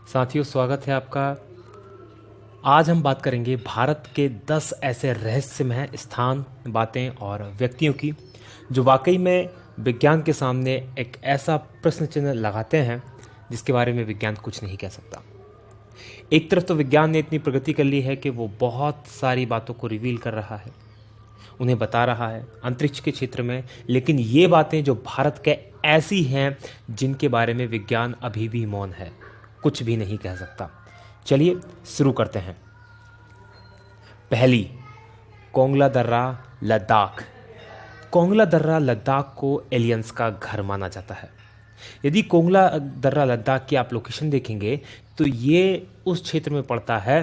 साथियों, स्वागत है आपका। आज हम बात करेंगे भारत के 10 ऐसे रहस्यमय स्थान, बातें और व्यक्तियों की जो वाकई में विज्ञान के सामने एक ऐसा प्रश्न चिन्ह लगाते हैं जिसके बारे में विज्ञान कुछ नहीं कह सकता। एक तरफ तो विज्ञान ने इतनी प्रगति कर ली है कि वो बहुत सारी बातों को रिवील कर रहा है, उन्हें बता रहा है अंतरिक्ष के क्षेत्र में, लेकिन ये बातें जो भारत के ऐसी हैं जिनके बारे में विज्ञान अभी भी मौन है, कुछ भी नहीं कह सकता। चलिए शुरू करते हैं। पहली, कोंगला दर्रा, लद्दाख। कोंगला दर्रा लद्दाख को एलियंस का घर माना जाता है। यदि कोंगला दर्रा लद्दाख की आप लोकेशन देखेंगे तो ये उस क्षेत्र में पड़ता है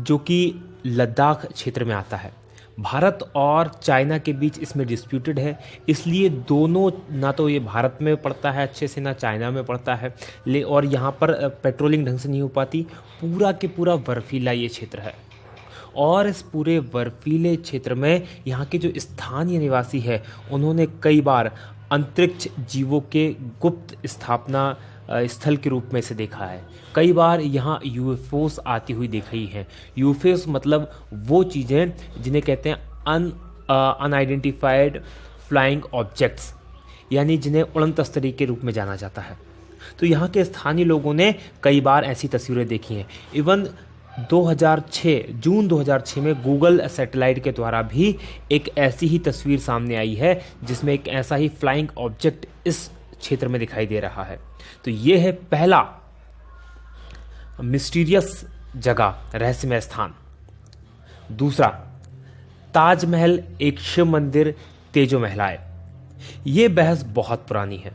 जो कि लद्दाख क्षेत्र में आता है। भारत और चाइना के बीच इसमें डिस्प्यूटेड है, इसलिए दोनों, ना तो ये भारत में पड़ता है अच्छे से ना चाइना में पड़ता है, और यहाँ पर पेट्रोलिंग ढंग से नहीं हो पाती। पूरा के पूरा बर्फीला ये क्षेत्र है और इस पूरे बर्फीले क्षेत्र में यहाँ के जो स्थानीय निवासी है उन्होंने कई बार अंतरिक्ष जीवों के गुप्त स्थापना स्थल के रूप में इसे देखा है। कई बार यहाँ यूएफओस आती हुई देखी है। यूएफओस मतलब वो चीज़ें जिन्हें कहते हैं अनआइडेंटिफाइड फ्लाइंग ऑब्जेक्ट्स, यानी जिन्हें उड़न तस्तरी के रूप में जाना जाता है। तो यहाँ के स्थानीय लोगों ने कई बार ऐसी तस्वीरें देखी हैं। इवन 2006 जून 2006 में गूगल सैटेलाइट के द्वारा भी एक ऐसी ही तस्वीर सामने आई है जिसमें एक ऐसा ही फ्लाइंग ऑब्जेक्ट इस क्षेत्र में दिखाई दे रहा है। तो ये है पहला मिस्टीरियस जगह, रहस्यमय स्थान। दूसरा, ताजमहल एक शिव मंदिर, तेजो महलाए। ये बहस बहुत पुरानी है।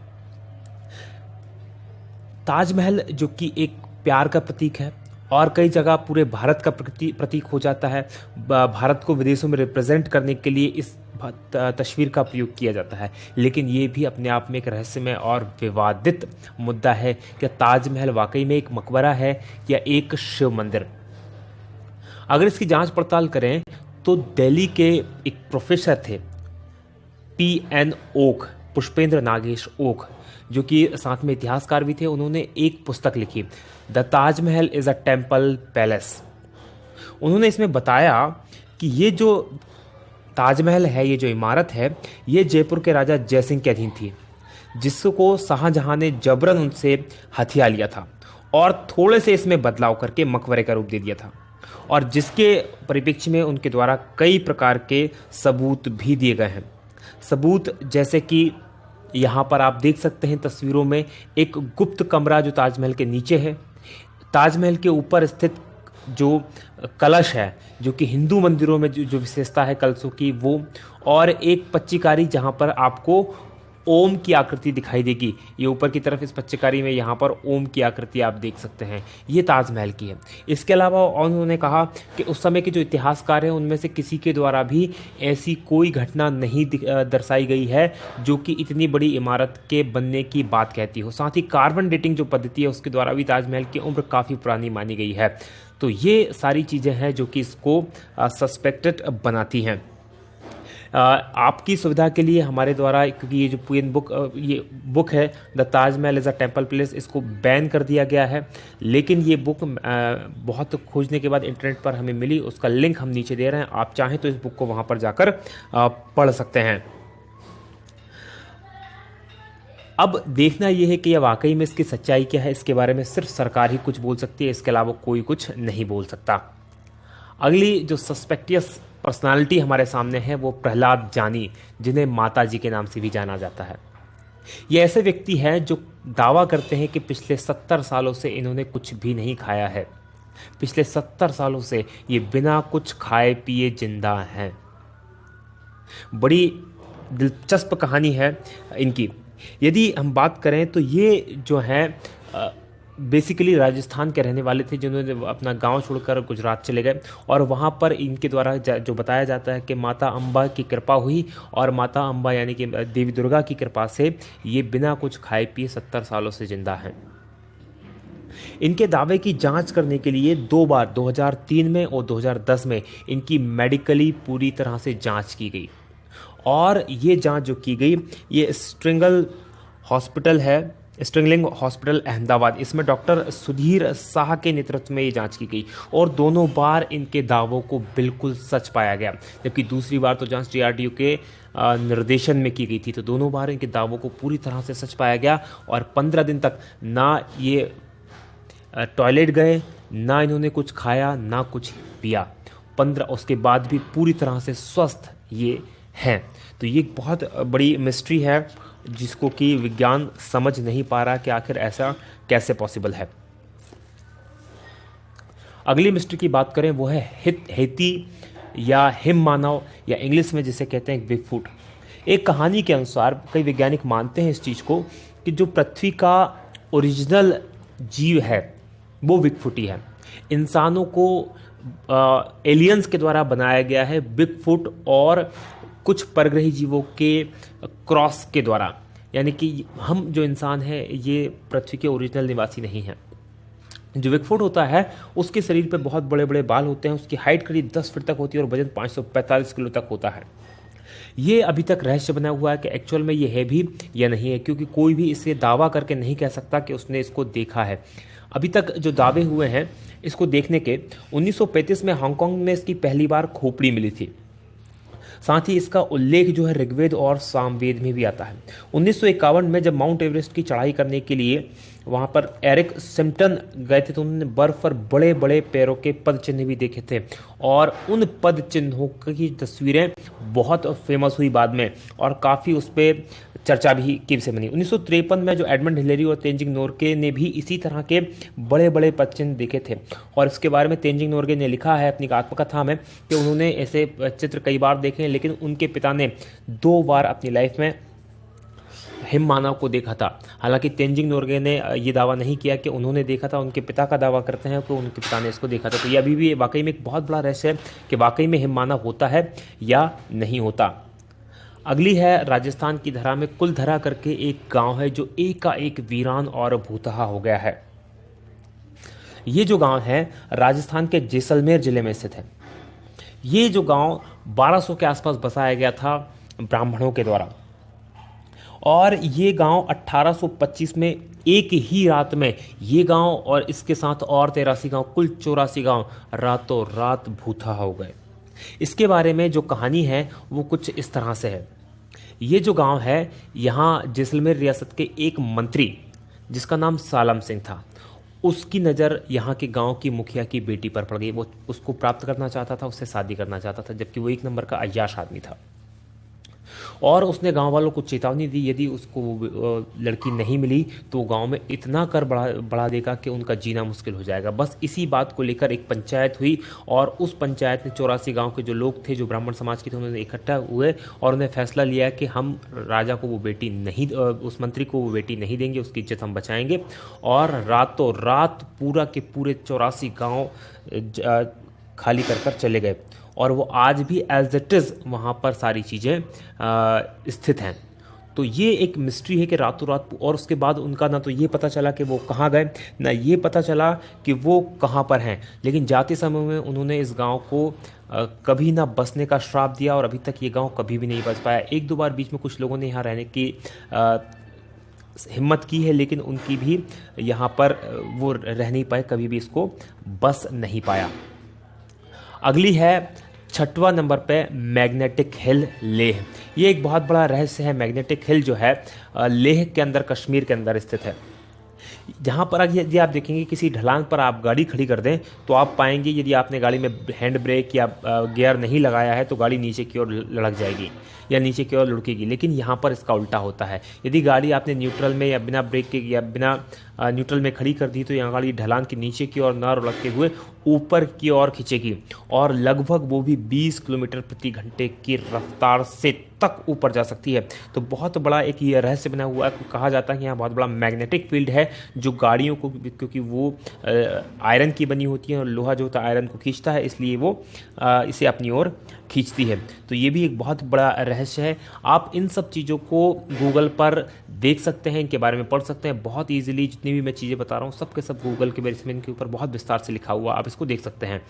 ताजमहल जो कि एक प्यार का प्रतीक है और कई जगह पूरे भारत का प्रतीक हो जाता है। भारत को विदेशों में रिप्रेजेंट करने के लिए इस तस्वीर का प्रयोग किया जाता है, लेकिन ये भी अपने आप में एक रहस्यमय और विवादित मुद्दा है कि ताजमहल वाकई में एक मकबरा है या एक शिव मंदिर। अगर इसकी जांच पड़ताल करें तो दिल्ली के एक प्रोफेसर थे, PN ओक, पुष्पेंद्र नागेश ओक, जो कि साथ में इतिहासकार भी थे। उन्होंने एक पुस्तक लिखी, the Taj Mahal is a temple palace. उन्होंने इसमें बताया कि ये जो ताजमहल है, ये जो इमारत है, ये जयपुर के राजा जयसिंह के अधीन थी, जिसको शाहजहां ने जबरन उनसे हथिया लिया था और थोड़े से इसमें बदलाव करके मकबरे का रूप दे दिया था, और जिसके परिप्रेक्ष्य में उनके द्वारा कई प्रकार के सबूत भी दिए गए हैं। सबूत जैसे कि यहाँ पर आप देख सकते हैं तस्वीरों में एक गुप्त कमरा जो ताजमहल के नीचे है। ताजमहल के ऊपर स्थित जो कलश है, जो कि हिंदू मंदिरों में जो विशेषता है कलशों की, वो, और एक पच्चीकारी जहाँ पर आपको ओम की आकृति दिखाई देगी। ये ऊपर की तरफ इस पच्चीकारी में यहाँ पर ओम की आकृति आप देख सकते हैं, ये ताजमहल की है। इसके अलावा उन्होंने कहा कि उस समय के जो इतिहासकार हैं उनमें से किसी के द्वारा भी ऐसी कोई घटना नहीं दर्शाई गई है जो कि इतनी बड़ी इमारत के बनने की बात कहती हो। साथ ही कार्बन डेटिंग जो पद्धति है उसके द्वारा भी ताजमहल की उम्र काफ़ी पुरानी मानी गई है। तो ये सारी चीज़ें हैं जो कि इसको सस्पेक्टेड बनाती हैं। आपकी सुविधा के लिए हमारे द्वारा, क्योंकि ये जो ये बुक है the Taj Mahal is a temple palace, इसको बैन कर दिया गया है, लेकिन ये बुक बहुत खोजने के बाद इंटरनेट पर हमें मिली। उसका लिंक हम नीचे दे रहे हैं, आप चाहें तो इस बुक को वहाँ पर जाकर पढ़ सकते हैं। अब देखना यह है कि यह वाकई में इसकी सच्चाई क्या है। इसके बारे में सिर्फ सरकार ही कुछ बोल सकती है, इसके अलावा कोई कुछ नहीं बोल सकता। अगली जो सस्पेक्टियस पर्सनालिटी हमारे सामने है वो प्रहलाद जानी, जिन्हें माता जी के नाम से भी जाना जाता है। ये ऐसे व्यक्ति हैं जो दावा करते हैं कि पिछले 70 सालों से इन्होंने कुछ भी नहीं खाया है। पिछले 70 सालों से ये बिना कुछ खाए पिए जिंदा हैं। बड़ी दिलचस्प कहानी है इनकी। यदि हम बात करें तो ये जो हैं बेसिकली राजस्थान के रहने वाले थे, जिन्होंने अपना गांव छोड़कर गुजरात चले गए, और वहां पर इनके द्वारा जो बताया जाता है कि माता अम्बा की कृपा हुई, और माता अम्बा यानी कि देवी दुर्गा की कृपा से ये बिना कुछ खाए पिए 70 सालों से जिंदा हैं। इनके दावे की जांच करने के लिए 2 बार 2003 में और 2010 में इनकी मेडिकली पूरी तरह से जांच की गई, और ये जांच जो की गई ये स्ट्रिंगल हॉस्पिटल है स्ट्रिंगलिंग हॉस्पिटल अहमदाबाद, इसमें डॉक्टर सुधीर शाह के नेतृत्व में ये जांच की गई और दोनों बार इनके दावों को बिल्कुल सच पाया गया। जबकि दूसरी बार तो जांच डीआरडीओ के निर्देशन में की गई थी, तो दोनों बार इनके दावों को पूरी तरह से सच पाया गया और 15 दिन तक ना ये टॉयलेट गए, ना इन्होंने कुछ खाया, ना कुछ पिया। 15 उसके बाद भी पूरी तरह से स्वस्थ ये हैं। तो ये एक बहुत बड़ी मिस्ट्री है जिसको कि विज्ञान समझ नहीं पा रहा कि आखिर ऐसा कैसे पॉसिबल है। अगली मिस्ट्री की बात करें वो है हेती या हिम मानव या इंग्लिश में जिसे कहते हैं बिगफुट। एक कहानी के अनुसार कई वैज्ञानिक मानते हैं इस चीज़ को कि जो पृथ्वी का ओरिजिनल जीव है वो बिगफुट ही है। इंसानों को एलियंस के द्वारा बनाया गया है बिगफुट और कुछ परग्रही जीवों के क्रॉस के द्वारा, यानी कि हम जो इंसान हैं ये पृथ्वी के ओरिजिनल निवासी नहीं हैं। जो बिगफुट होता है उसके शरीर पे बहुत बड़े बड़े बाल होते हैं, उसकी हाइट करीब 10 फीट तक होती है और वजन 545 किलो तक होता है। ये अभी तक रहस्य बना हुआ है कि एक्चुअल में ये है भी या नहीं है, क्योंकि कोई भी इसे दावा करके नहीं कह सकता कि उसने इसको देखा है। अभी तक जो दावे हुए हैं इसको देखने के, 1935 में हांगकांग में इसकी पहली बार खोपड़ी मिली थी। साथ ही इसका उल्लेख जो है ऋग्वेद और सामवेद में भी आता है। 1951 में जब माउंट एवरेस्ट की चढ़ाई करने के लिए वहाँ पर एरिक सिम्पटन गए थे तो उन्होंने बर्फ पर बड़े बड़े पैरों के पद चिन्ह भी देखे थे और उन पद चिन्हों की तस्वीरें बहुत फेमस हुई बाद में और काफ़ी उस पर चर्चा भी की से बनी। 1953 में जो एडमंड हिलेरी और तेंजिंग नोर्गे ने भी इसी तरह के बड़े बड़े पद चिन्ह देखे थे और इसके बारे में तेंजिंग नोर्गे ने लिखा है अपनी आत्मकथा में कि उन्होंने ऐसे चित्र कई बार देखे, लेकिन उनके पिता ने 2 बार अपनी लाइफ में हिम मानव को देखा था। हालांकि तेंजिंग नोर्गे ने ये दावा नहीं किया कि उन्होंने देखा था, उनके पिता का दावा करते हैं कि उनके पिता ने इसको देखा था। तो ये अभी भी वाकई में एक बहुत बड़ा रहस्य है कि वाकई में हिम मानव होता है या नहीं होता। अगली है राजस्थान की धरा में कुलधरा करके एक गांव है जो एकाएक वीरान और भूतहा हो गया है। ये जो गांव है राजस्थान के जैसलमेर जिले में स्थित है। ये जो गांव 1200 के आसपास बसाया गया था ब्राह्मणों के द्वारा और ये गांव 1825 में एक ही रात में ये गांव और इसके साथ और 83 गांव, कुल 84 गांव रातों रात भूतहा हो गए। इसके बारे में जो कहानी है वो कुछ इस तरह से है। ये जो गांव है यहाँ जैसलमेर रियासत के एक मंत्री जिसका नाम सालम सिंह था, उसकी नज़र यहाँ के गांव की मुखिया की बेटी पर पड़ गई। वो उसको प्राप्त करना चाहता था, उससे शादी करना चाहता था, जबकि वो 1 नंबर का अय्याश आदमी था और उसने गांव वालों को चेतावनी दी यदि उसको लड़की नहीं मिली तो गांव में इतना कर बढ़ा देगा कि उनका जीना मुश्किल हो जाएगा। बस इसी बात को लेकर एक पंचायत हुई और उस पंचायत ने 84 गांव के जो लोग थे जो ब्राह्मण समाज के थे उन्होंने इकट्ठा हुए और उन्हें फैसला लिया कि हम राजा को वो बेटी नहीं, उस मंत्री को वो बेटी नहीं देंगे, उसकी इज्जत हम बचाएंगे। और रातों रात पूरा के पूरे 84 गाँव खाली कर चले गए और वो आज भी एज इट इज़ वहाँ पर सारी चीज़ें स्थित हैं। तो ये एक मिस्ट्री है कि रातों रात, और उसके बाद उनका ना तो ये पता चला कि वो कहाँ गए, ना ये पता चला कि वो कहाँ पर हैं। लेकिन जाते समय में उन्होंने इस गांव को कभी ना बसने का श्राप दिया और अभी तक ये गांव कभी भी नहीं बस पाया। 1-2 बार बीच में कुछ लोगों ने यहाँ रहने की हिम्मत की है, लेकिन उनकी भी यहाँ पर वो रह नहीं पाए, कभी भी इसको बस नहीं पाया। अगली है 6वां नंबर पे मैग्नेटिक हिल लेह। ये एक बहुत बड़ा रहस्य है। मैग्नेटिक हिल जो है लेह के अंदर, कश्मीर के अंदर स्थित है। जहाँ पर यदि आप देखेंगे किसी ढलान पर आप गाड़ी खड़ी कर दें तो आप पाएंगे यदि आपने गाड़ी में हैंड ब्रेक या गियर नहीं लगाया है तो गाड़ी नीचे की ओर लुढ़क जाएगी या नीचे की ओर लुढ़केगी। लेकिन यहाँ पर इसका उल्टा होता है। यदि गाड़ी आपने न्यूट्रल में या बिना ब्रेक के या बिना न्यूट्रल में खड़ी कर दी तो यहाँ गाड़ी ढलान के नीचे की ओर न लुढ़कते हुए ऊपर की ओर खींचेगी और लगभग वो भी 20 किलोमीटर प्रति घंटे की रफ्तार से तक ऊपर जा सकती है। तो बहुत बड़ा एक ये रहस्य बना हुआ है। कहा जाता है कि यहाँ बहुत बड़ा मैग्नेटिक फील्ड है जो गाड़ियों को, क्योंकि वो आयरन की बनी होती है और लोहा जो होता है आयरन को खींचता है, इसलिए वो इसे अपनी ओर खींचती है। तो ये भी एक बहुत बड़ा रहस्य है। आप इन सब चीज़ों को गूगल पर देख सकते हैं, इनके बारे में पढ़ सकते हैं बहुत ईजिली। जितनी भी मैं चीज़ें बता रहा हूँ सब के सब गूगल के बेस में इनके ऊपर बहुत विस्तार से लिखा हुआ, आप इसको देख सकते हैं।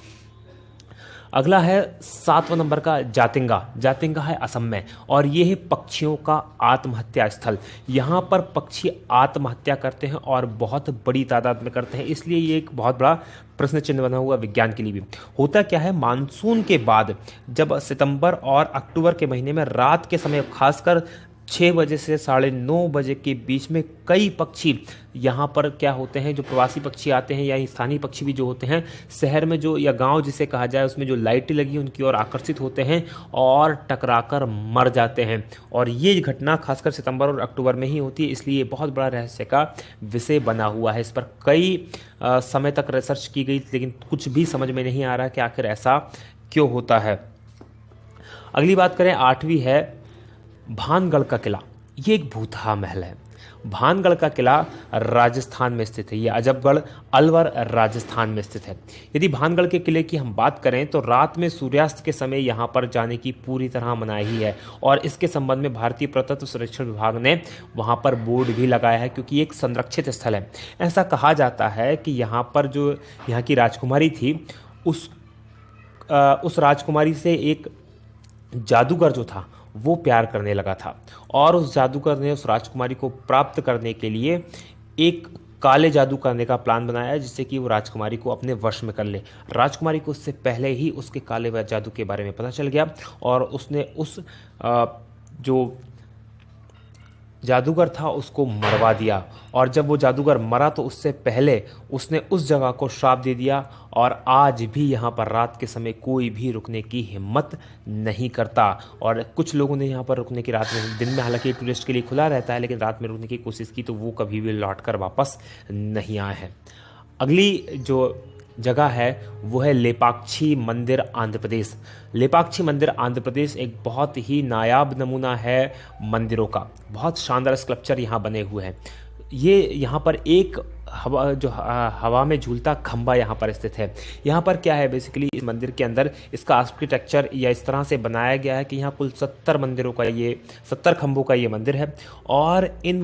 अगला है 7वां नंबर का जातिंगा। जातिंगा है असम में और ये है पक्षियों का आत्महत्या स्थल। यहाँ पर पक्षी आत्महत्या करते हैं और बहुत बड़ी तादाद में करते हैं, इसलिए ये एक बहुत बड़ा प्रश्न चिन्ह बना हुआ विज्ञान के लिए भी। होता क्या है, मानसून के बाद जब सितंबर और अक्टूबर के महीने में रात के समय खासकर 6 बजे से 9:30 बजे के बीच में कई पक्षी यहाँ पर क्या होते हैं, जो प्रवासी पक्षी आते हैं या स्थानीय पक्षी भी जो होते हैं, शहर में जो या गांव जिसे कहा जाए उसमें जो लाइटें लगी उनकी ओर आकर्षित होते हैं और टकराकर मर जाते हैं। और ये घटना खासकर सितंबर और अक्टूबर में ही होती है, इसलिए ये बहुत बड़ा रहस्य का विषय बना हुआ है। इस पर कई समय तक रिसर्च की गई, लेकिन कुछ भी समझ में नहीं आ रहा कि आखिर ऐसा क्यों होता है। अगली बात करें, 8वीं है भानगढ़ का किला। ये एक भूतहा महल है। भानगढ़ का किला राजस्थान में स्थित है। ये अजबगढ़ अलवर राजस्थान में स्थित है। यदि भानगढ़ के किले की हम बात करें तो रात में सूर्यास्त के समय यहाँ पर जाने की पूरी तरह मनाही है और इसके संबंध में भारतीय पुरातत्व संरक्षण विभाग ने वहाँ पर बोर्ड भी लगाया है, क्योंकि एक संरक्षित स्थल है। ऐसा कहा जाता है कि यहाँ पर जो यहाँ की राजकुमारी थी उस राजकुमारी से एक जादूगर जो था वो प्यार करने लगा था और उस जादूगर ने उस राजकुमारी को प्राप्त करने के लिए एक काले जादू करने का प्लान बनाया, जिससे कि वो राजकुमारी को अपने वश में कर ले। राजकुमारी को उससे पहले ही उसके काले जादू के बारे में पता चल गया और उसने उस जो जादूगर था उसको मरवा दिया। और जब वो जादूगर मरा तो उससे पहले उसने उस जगह को श्राप दे दिया और आज भी यहाँ पर रात के समय कोई भी रुकने की हिम्मत नहीं करता। और कुछ लोगों ने यहाँ पर रुकने की, रात में, दिन में हालांकि टूरिस्ट के लिए खुला रहता है, लेकिन रात में रुकने की कोशिश की तो वो कभी भी लौट कर वापस नहीं आए हैं। अगली जो जगह है वो है लेपाक्षी मंदिर आंध्र प्रदेश। लेपाक्षी मंदिर आंध्र प्रदेश एक बहुत ही नायाब नमूना है मंदिरों का। बहुत शानदार स्कल्पचर यहाँ बने हुए हैं। ये यहाँ पर एक हवा में झूलता खंबा यहाँ पर स्थित है। यहाँ पर क्या है, बेसिकली इस मंदिर के अंदर इसका आर्किटेक्चर या इस तरह से बनाया गया है कि यहाँ कुल 70 खंभों का ये मंदिर है और इन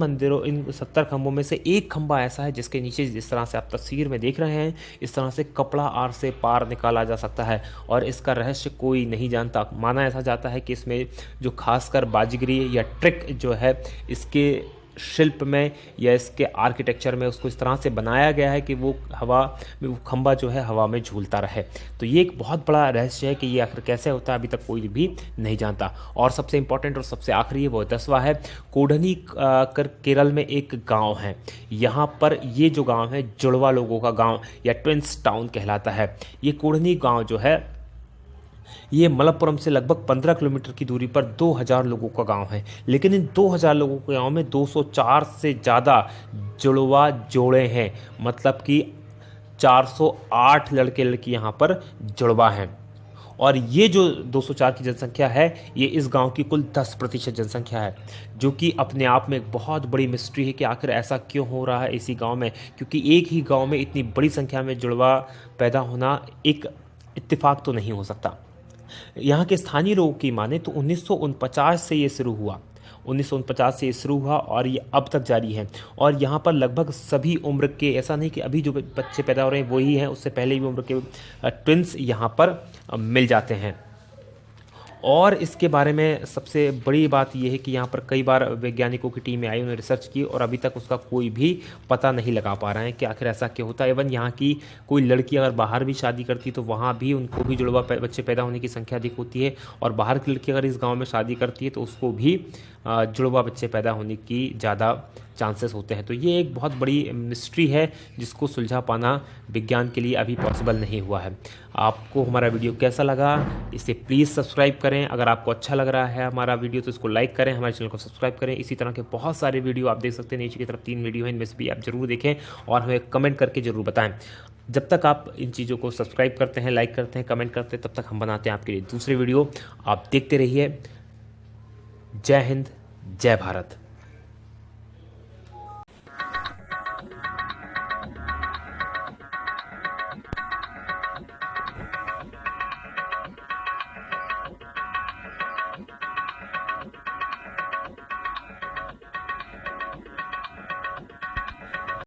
70 खंभों में से एक खंभा ऐसा है जिसके नीचे जिस तरह से आप तस्वीर में देख रहे हैं इस तरह से कपड़ा आर से पार निकाला जा सकता है और इसका रहस्य कोई नहीं जानता। माना ऐसा जाता है कि इसमें जो खासकर बाजीगरी या ट्रिक जो है इसके शिल्प में या इसके आर्किटेक्चर में उसको इस तरह से बनाया गया है कि वो खंभा जो है हवा में झूलता रहे। तो ये एक बहुत बड़ा रहस्य है कि ये आखिर कैसे होता है, अभी तक कोई भी नहीं जानता। और सबसे इंपॉर्टेंट और सबसे आखिरी है वो 10वां है कोडनी केरल में एक गांव है। यहाँ पर ये जो गांव है जुड़वा लोगों का गांव या ट्विंस टाउन कहलाता है। ये कोडनी गांव जो है ये मलप्पुरम से लगभग 15 किलोमीटर की दूरी पर 2000 लोगों का गांव है, लेकिन इन 2000 लोगों के गांव में 204 से ज़्यादा जुड़वा जोड़े हैं, मतलब कि 408 लड़के लड़की यहाँ पर जुड़वा हैं। और ये जो 204 की जनसंख्या है ये इस गांव की कुल 10% जनसंख्या है, जो कि अपने आप में एक बहुत बड़ी मिस्ट्री है कि आखिर ऐसा क्यों हो रहा है इसी गांव में, क्योंकि एक ही गांव में इतनी बड़ी संख्या में जुड़वा पैदा होना एक इत्तेफाक तो नहीं हो सकता। यहाँ के स्थानीय लोगों की माने तो 1949 से ये शुरू हुआ। 1949 से ये शुरू हुआ और ये अब तक जारी है। और यहाँ पर लगभग सभी उम्र के, ऐसा नहीं कि अभी जो बच्चे पैदा हो रहे हैं वही हैं, उससे पहले भी उम्र के ट्विंस यहाँ पर मिल जाते हैं। और इसके बारे में सबसे बड़ी बात यह है कि यहाँ पर कई बार वैज्ञानिकों की टीमें आई, उन्होंने रिसर्च की और अभी तक उसका कोई भी पता नहीं लगा पा रहे हैं कि आखिर ऐसा क्यों होता है। इवन यहाँ की कोई लड़की अगर बाहर भी शादी करती तो वहाँ भी उनको भी जुड़वा बच्चे पैदा होने की संख्या अधिक होती है, और बाहर की लड़की अगर इस गाँव में शादी करती है तो उसको भी जुड़वा बच्चे पैदा होने की ज़्यादा चांसेस होते हैं। तो ये एक बहुत बड़ी मिस्ट्री है जिसको सुलझा पाना विज्ञान के लिए अभी पॉसिबल नहीं हुआ है। आपको हमारा वीडियो कैसा लगा इसे प्लीज़ सब्सक्राइब करें। अगर आपको अच्छा लग रहा है हमारा वीडियो तो इसको लाइक करें, हमारे चैनल को सब्सक्राइब करें। इसी तरह के बहुत सारे वीडियो आप देख सकते हैं, नीचे की तरफ 3 वीडियो हैं, इनमें से भी आप जरूर देखें और हमें कमेंट करके ज़रूर बताएं। जब तक आप इन चीज़ों को सब्सक्राइब करते हैं, लाइक करते हैं, कमेंट करते हैं, तब तक हम बनाते हैं आपके लिए दूसरे वीडियो। आप देखते रहिए। जय हिंद, जय भारत।